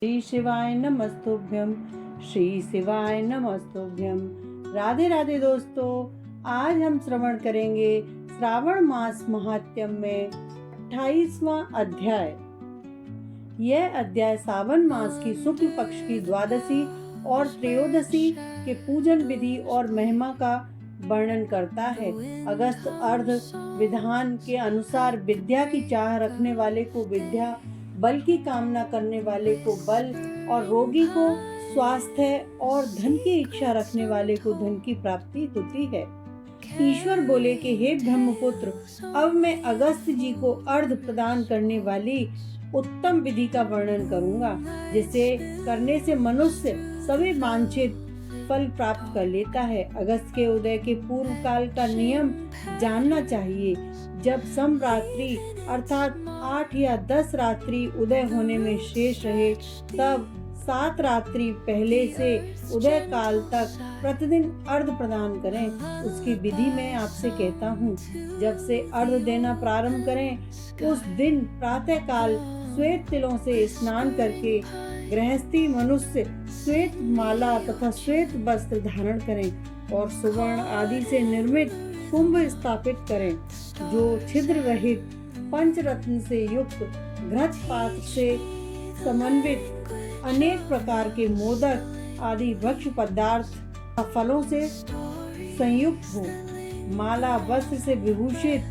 श्री शिवाय नमस्तुभ्यम। श्री शिवाय नमस्तुभ्यम। राधे राधे दोस्तों, आज हम श्रवण करेंगे श्रावण मास महात्म्य में 28वां अध्याय। यह अध्याय सावन मास की शुक्ल पक्ष की द्वादशी और त्रयोदशी के पूजन विधि और महिमा का वर्णन करता है। अगस्त अर्ध विधान के अनुसार विद्या की चाह रखने वाले को विद्या, बल की कामना करने वाले को बल और रोगी को स्वास्थ्य और धन की इच्छा रखने वाले को धन की प्राप्ति होती है। ईश्वर बोले कि हे ब्रह्मपुत्र, अब मैं अगस्त जी को अर्घ प्रदान करने वाली उत्तम विधि का वर्णन करूंगा, जिसे करने से मनुष्य सभी वांछित फल प्राप्त कर लेता है। अगस्त के उदय के पूर्व काल का नियम जानना चाहिए। जब समरात्रि अर्थात 8 या 10 रात्रि उदय होने में शेष रहे, तब 7 रात्रि पहले से उदय काल तक प्रतिदिन अर्घ प्रदान करें। उसकी विधि मैं आपसे कहता हूँ। जब से अर्घ देना प्रारंभ करें, उस दिन प्रातः काल श्वेत तिलों से स्नान करके गृहस्थी मनुष्य श्वेत माला तथा श्वेत वस्त्र धारण करें और सुवर्ण आदि से निर्मित कुंभ स्थापित करें, जो छिद्र रहित पंचरत्न से युक्त घृत पात्र से समन्वित अनेक प्रकार के मोदक आदि भक्ष्य पदार्थ फलों से संयुक्त हो। माला वस्त्र से विभूषित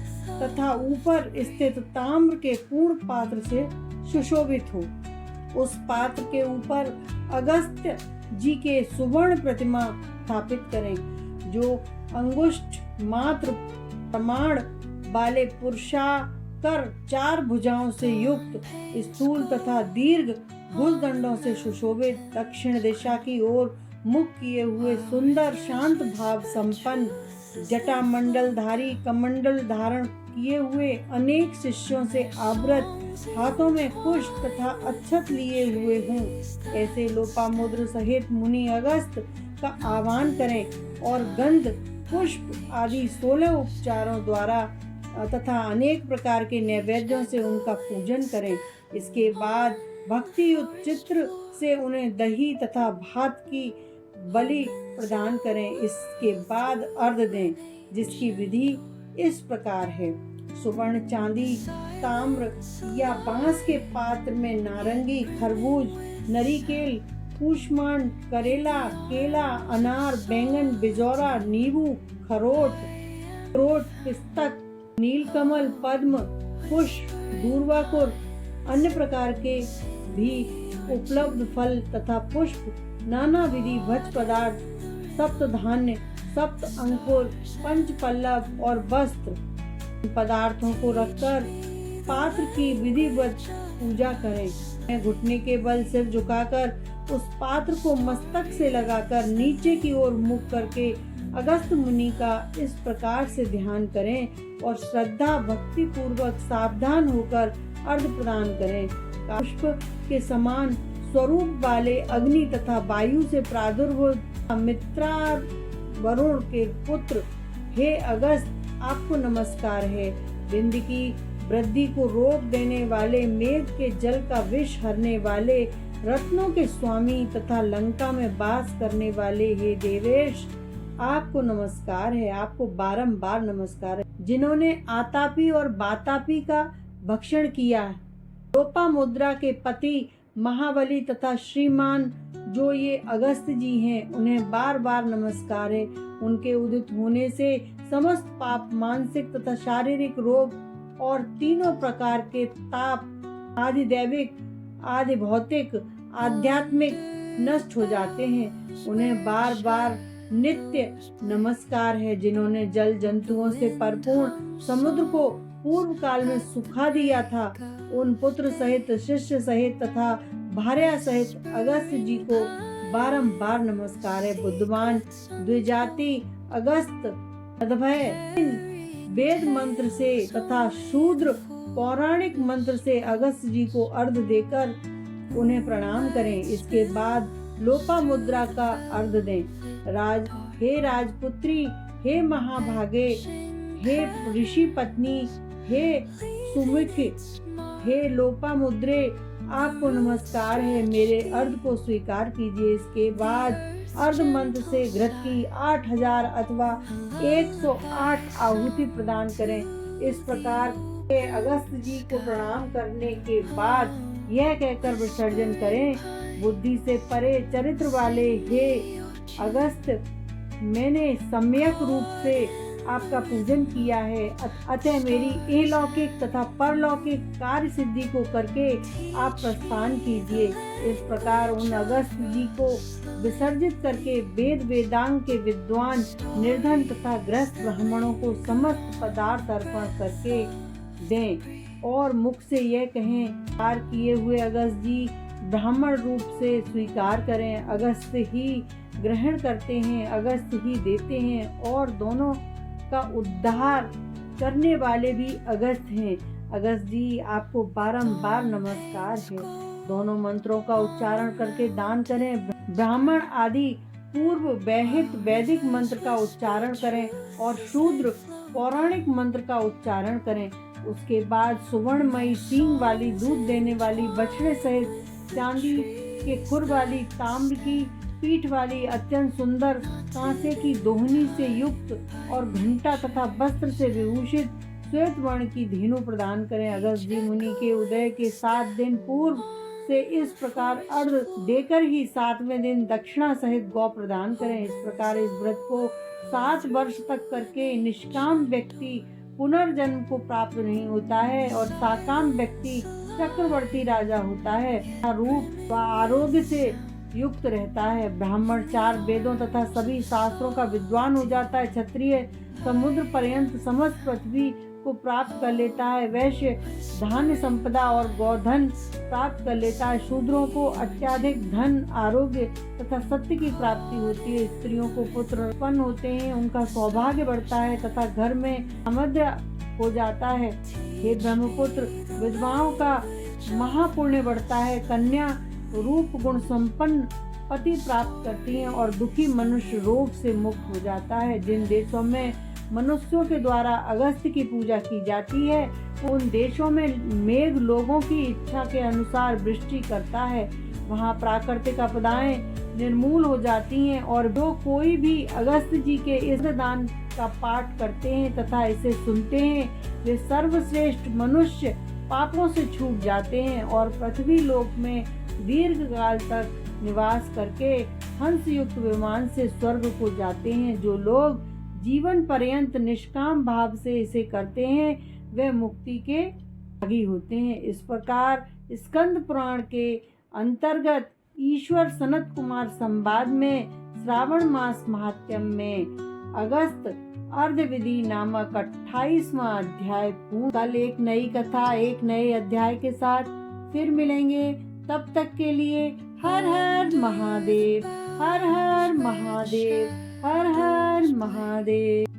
तथा ऊपर स्थित ताम्र के पूर्ण पात्र से सुशोभित हो। उस पात्र के ऊपर अगस्त्य जी के सुवर्ण प्रतिमा स्थापित करें, जो अंगुष्ठ मात्र प्रमाण वाले पुरुषाकार 4 भुजाओं से युक्त स्थूल तथा दीर्घ भुजदंडों से सुशोभित दक्षिण दिशा की ओर मुख किए हुए सुंदर शांत भाव संपन्न जटा मंडलधारी कमंडल धारण किए हुए अनेक शिष्यों से आवृत, हाथों में पुष्प तथा अक्षत लिए हुए हों। ऐसे लोपामुद्र सहित मुनि अगस्त का आह्वान करें और गंध पुष्प आदि 16 उपचारों द्वारा तथा अनेक प्रकार के नैवेद्यों से उनका पूजन करें। इसके बाद भक्ति युक्त चित्र से उन्हें दही तथा भात की बलि प्रदान करें। इसके बाद अर्घ दें, जिसकी विधि इस प्रकार है। सुवर्ण, चांदी, ताम्र या बांस के पात्र में नारंगी, खरबूज, नरीकेल, कूष्मांड, करेला, केला, अनार, बैंगन, बिजौरा, नींबू, खरोट, पिस्तक, नीलकमल, पद्म, पुष्प, दूर्वाकुर, अन्य प्रकार के भी उपलब्ध फल तथा पुष्प, नाना विधि भक्ष्य पदार्थ, सप्त धान्य, सप्त अंकुर, पंच पल्लव और वस्त्र पदार्थों को रखकर पात्र की विधिवत पूजा करें। घुटने के बल सिर झुकाकर उस पात्र को मस्तक से लगाकर नीचे की ओर मुख करके अगस्त मुनि का इस प्रकार से ध्यान करें और श्रद्धा भक्ति पूर्वक सावधान होकर अर्घ प्रदान करें। पुष्प के समान स्वरूप वाले अग्नि तथा वायु से प्रादुर्भूत मित्रा वरुण के पुत्र, हे अगस्त, आपको नमस्कार है। बिंद की वृद्धि को रोक देने वाले, मेघ के जल का विष हरने वाले, रत्नों के स्वामी तथा लंका में वास करने वाले, हे देवेश, आपको नमस्कार है। आपको बारंबार नमस्कार है। जिन्होंने आतापी और बातापी का भक्षण किया, लोपामुद्रा के पति महाबली तथा श्रीमान जो ये अगस्त जी हैं, उन्हें बार बार नमस्कार है। उनके उदित होने से समस्त पाप, मानसिक तथा शारीरिक रोग और तीनों प्रकार के ताप आदि दैविक आदि भौतिक आध्यात्मिक नष्ट हो जाते हैं। उन्हें बार बार नित्य नमस्कार है। जिन्होंने जल जंतुओं से परिपूर्ण समुद्र को पूर्व काल में सुखा दिया था, उन पुत्र सहित, शिष्य सहित तथा भार्या सहित अगस्त जी को बारंबार नमस्कार है। बुद्धवान द्विजाति अगस्त अद्भय वेद मंत्र से तथा शूद्र पौराणिक मंत्र से अगस्त जी को अर्घ देकर उन्हें प्रणाम करें। इसके बाद लोपामुद्रा का अर्घ दें। हे राजपुत्री, हे महाभागे, हे ऋषि पत्नी, हे सुमुख, हे लोपामुद्रे, आपको नमस्कार है, मेरे अर्घ को स्वीकार कीजिए। इसके बाद अर्घ मंत्र से घृत की 8000 अथवा 108 आहुति प्रदान करें। इस प्रकार के अगस्त जी को प्रणाम करने के बाद यह कहकर विसर्जन करें, बुद्धि से परे चरित्र वाले हे अगस्त, मैंने सम्यक रूप से आपका पूजन किया है, अतः मेरी अलौकिक तथा परलौकिक कार्य सिद्धि को करके आप प्रस्थान कीजिए। इस प्रकार उन अगस्त जी को विसर्जित करके वेद वेदांग के विद्वान निर्धन तथा ग्रस्त ब्राह्मणों को समस्त पदार्थ अर्पण करके दें और मुख से यह कहें, पार किए हुए अगस्त जी ब्राह्मण रूप से स्वीकार करें। अगस्त ही ग्रहण करते हैं, अगस्त ही देते हैं और दोनों का उद्धार करने वाले भी अगस्त हैं। अगस्त जी आपको बारंबार नमस्कार है। दोनों मंत्रों का उच्चारण करके दान करें। ब्राह्मण आदि पूर्व वैहिक वैदिक मंत्र का उच्चारण करें और शूद्र पौराणिक मंत्र का उच्चारण करें। उसके बाद सुवर्णमयी सींग वाली दूध देने वाली बछड़े सहित चांदी के खुर वाली, ताम्र की पीठ वाली, अत्यंत सुंदर कांसे की दोहनी से युक्त और घंटा तथा वस्त्र से विभूषित श्वेत वर्ण की धेनु प्रदान करें। अगस्त जी मुनि के उदय के 7 दिन पूर्व से इस प्रकार अर्घ देकर ही 7वें दिन दक्षिणा सहित गौ प्रदान करें। इस प्रकार इस व्रत को 7 वर्ष तक करके निष्काम व्यक्ति पुनर्जन्म को प्राप्त नहीं होता है और साकाम व्यक्ति चक्रवर्ती राजा होता है, रूप व आरोग्य से युक्त रहता है। ब्राह्मण 4 वेदों तथा सभी शास्त्रों का विद्वान हो जाता है। क्षत्रिय समुद्र पर्यंत समस्त पृथ्वी को प्राप्त कर लेता है। वैश्य धान्य संपदा और गोधन प्राप्त कर लेता है। शूद्रों को अत्याधिक धन, आरोग्य तथा सत्य की प्राप्ति होती है। स्त्रियों को पुत्र उत्पन्न होते हैं, उनका सौभाग्य बढ़ता है तथा घर में सामर्थ्य हो जाता है। हे ब्रह्मपुत्र, विधवाओं का महापुण्य बढ़ता है। कन्या रूप गुण संपन्न पति प्राप्त करती हैं और दुखी मनुष्य रोग से मुक्त हो जाता है। जिन देशों में मनुष्यों के द्वारा अगस्त की पूजा की जाती है, उन देशों में मेघ लोगों की इच्छा के अनुसार वृष्टि करता है। वहाँ प्राकृतिक आपदाएं निर्मूल हो जाती हैं और जो कोई भी अगस्त जी के इस दान का पाठ करते हैं तथा इसे सुनते हैं, वे सर्वश्रेष्ठ मनुष्य पापों से छूट जाते हैं और पृथ्वी लोक में दीर्घ काल तक निवास करके हंस युक्त विमान से स्वर्ग को जाते हैं। जो लोग जीवन पर्यंत निष्काम भाव से इसे करते हैं, वे मुक्ति के भागी होते हैं। इस प्रकार स्कंद पुराण के अंतर्गत ईश्वर सनत कुमार संवाद में श्रावण मास महात्म्य में अगस्त अर्ध विधि नामक 28वां अध्याय पूर्ण। कल एक नई कथा, एक नए अध्याय के साथ फिर मिलेंगे। तब तक के लिए हर हर महादेव, हर हर महादेव, हर हर महादेव।